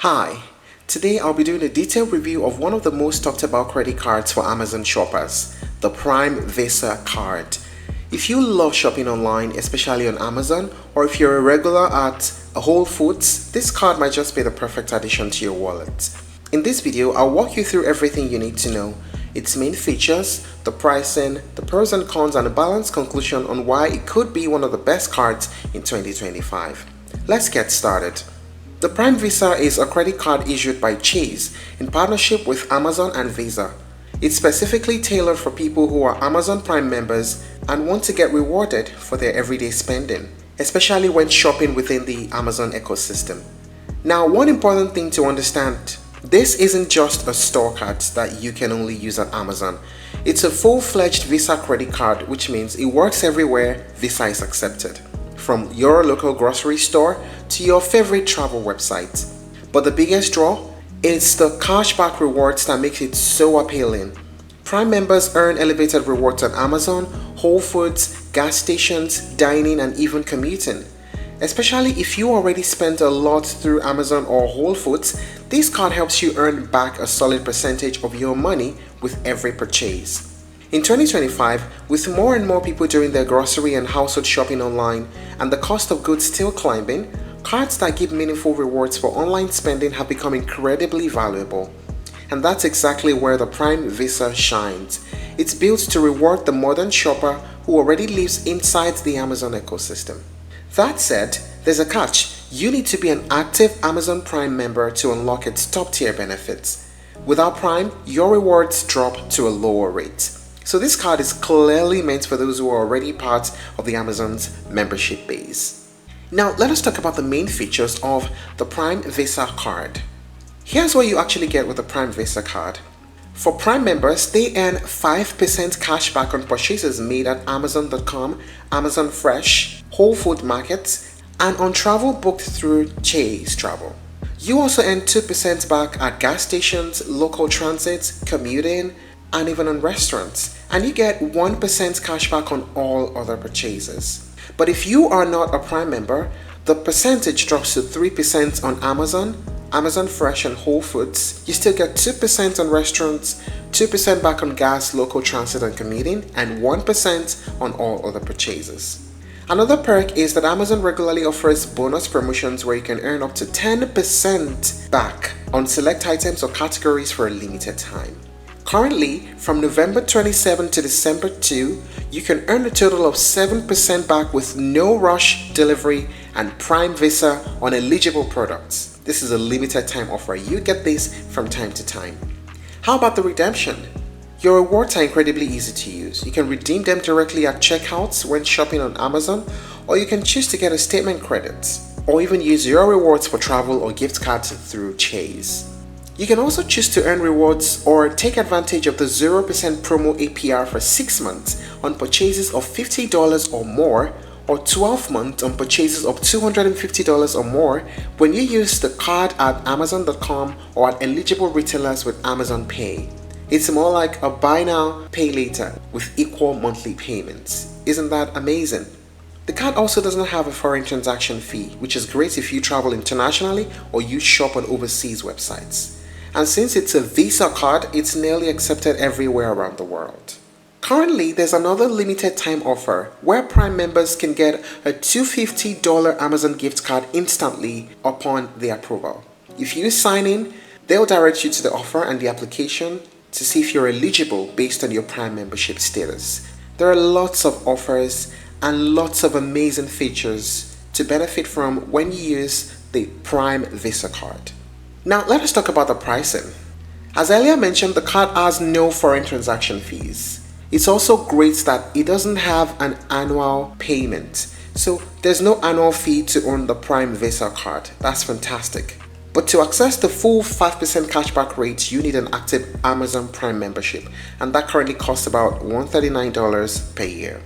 Hi, today I'll be doing a detailed review of one of the most talked about credit cards for Amazon shoppers, the Prime Visa card. If you love shopping online, especially on Amazon, or if you're a regular at a Whole Foods, this card might just be the perfect addition to your wallet. In this video, I'll walk you through everything you need to know, its main features, the pricing, the pros and cons, and a balanced conclusion on why it could be one of the best cards in 2025. Let's get started. The Prime Visa is a credit card issued by Chase in partnership with Amazon and Visa. It's specifically tailored for people who are Amazon Prime members and want to get rewarded for their everyday spending, especially when shopping within the Amazon ecosystem. Now, one important thing to understand, this isn't just a store card that you can only use at Amazon. It's a full-fledged Visa credit card, which means it works everywhere Visa is accepted, from your local grocery store to your favorite travel website. But the biggest draw is the cashback rewards that makes it so appealing. Prime members earn elevated rewards on Amazon, Whole Foods, gas stations, dining, and even commuting. Especially if you already spent a lot through Amazon or Whole Foods, this card helps you earn back a solid percentage of your money with every purchase. In 2025, with more and more people doing their grocery and household shopping online and the cost of goods still climbing, cards that give meaningful rewards for online spending have become incredibly valuable. And that's exactly where the Prime Visa shines. It's built to reward the modern shopper who already lives inside the Amazon ecosystem. That said, there's a catch. You need to be an active Amazon Prime member to unlock its top-tier benefits. Without Prime, your rewards drop to a lower rate. So this card is clearly meant for those who are already part of the Amazon's membership base. Now let us talk about the main features of the Prime Visa card. Here's what you actually get with the Prime Visa card. For Prime members, they earn 5% cash back on purchases made at Amazon.com, Amazon Fresh, Whole Food Markets, and on travel booked through Chase Travel. You also earn 2% back at gas stations, local transits, commuting, and even on restaurants, and you get 1% cash back on all other purchases. But if you are not a Prime member, the percentage drops to 3% on Amazon, Amazon Fresh, and Whole Foods. You still get 2% on restaurants, 2% back on gas, local transit, and commuting, and 1% on all other purchases. Another perk is that Amazon regularly offers bonus promotions where you can earn up to 10% back on select items or categories for a limited time. Currently, from November 27 to December 2, you can earn a total of 7% back with no rush delivery and Prime Visa on eligible products. This is a limited time offer. You get this from time to time. How about the redemption? Your rewards are incredibly easy to use. You can redeem them directly at checkouts when shopping on Amazon, or you can choose to get a statement credit, or even use your rewards for travel or gift cards through Chase. You can also choose to earn rewards or take advantage of the 0% promo APR for 6 months on purchases of $50 or more, or 12 months on purchases of $250 or more when you use the card at Amazon.com or at eligible retailers with Amazon Pay. It's more like a buy now, pay later with equal monthly payments. Isn't that amazing? The card also doesn't have a foreign transaction fee, which is great if you travel internationally or you shop on overseas websites. And since it's a Visa card, it's nearly accepted everywhere around the world. Currently, there's another limited time offer where Prime members can get a $250 Amazon gift card instantly upon the approval. If you sign in, they'll direct you to the offer and the application to see if you're eligible based on your Prime membership status. There are lots of offers and lots of amazing features to benefit from when you use the Prime Visa card. Now let us talk about the pricing. As earlier mentioned, the card has no foreign transaction fees. It's also great that it doesn't have an annual payment. So there's no annual fee to own the Prime Visa card. That's fantastic. But to access the full 5% cashback rate, you need an active Amazon Prime membership, and that currently costs about $139 per year.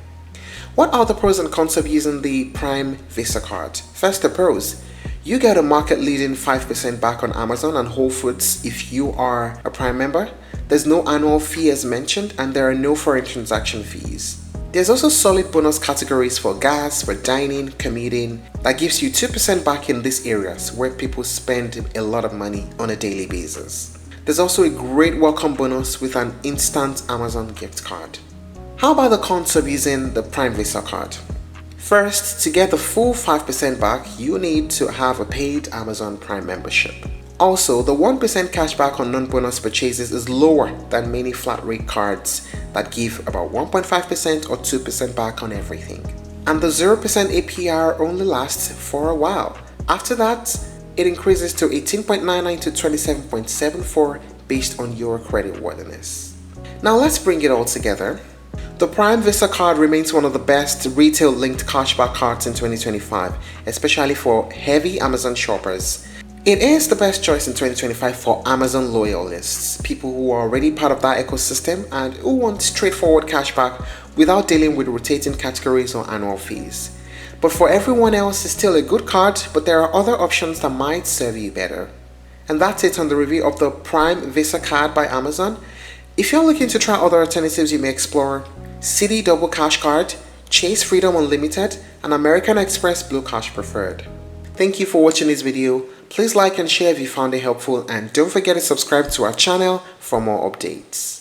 What are the pros and cons of using the Prime Visa card? First, the pros. You get a market-leading 5% back on Amazon and Whole Foods if you are a Prime member. There's no annual fee as mentioned, and there are no foreign transaction fees. There's also solid bonus categories for gas, for dining, commuting that gives you 2% back in these areas where people spend a lot of money on a daily basis. There's also a great welcome bonus with an instant Amazon gift card. How about the cons of using the Prime Visa card? First, to get the full 5% back, you need to have a paid Amazon Prime membership. Also, the 1% cashback on non-bonus purchases is lower than many flat rate cards that give about 1.5% or 2% back on everything. And the 0% APR only lasts for a while. After that, it increases to 18.99 to 27.74 based on your credit worthiness. Now let's bring it all together. The Prime Visa card remains one of the best retail-linked cashback cards in 2025, especially for heavy Amazon shoppers. It is the best choice in 2025 for Amazon loyalists, people who are already part of that ecosystem and who want straightforward cashback without dealing with rotating categories or annual fees. But for everyone else, it's still a good card, but there are other options that might serve you better. And that's it on the review of the Prime Visa card by Amazon. If you're looking to try other alternatives, you may explore Citi Double Cash Card, Chase Freedom Unlimited, and American Express Blue Cash Preferred. Thank you for watching this video. Please like and share if you found it helpful, and don't forget to subscribe to our channel for more updates.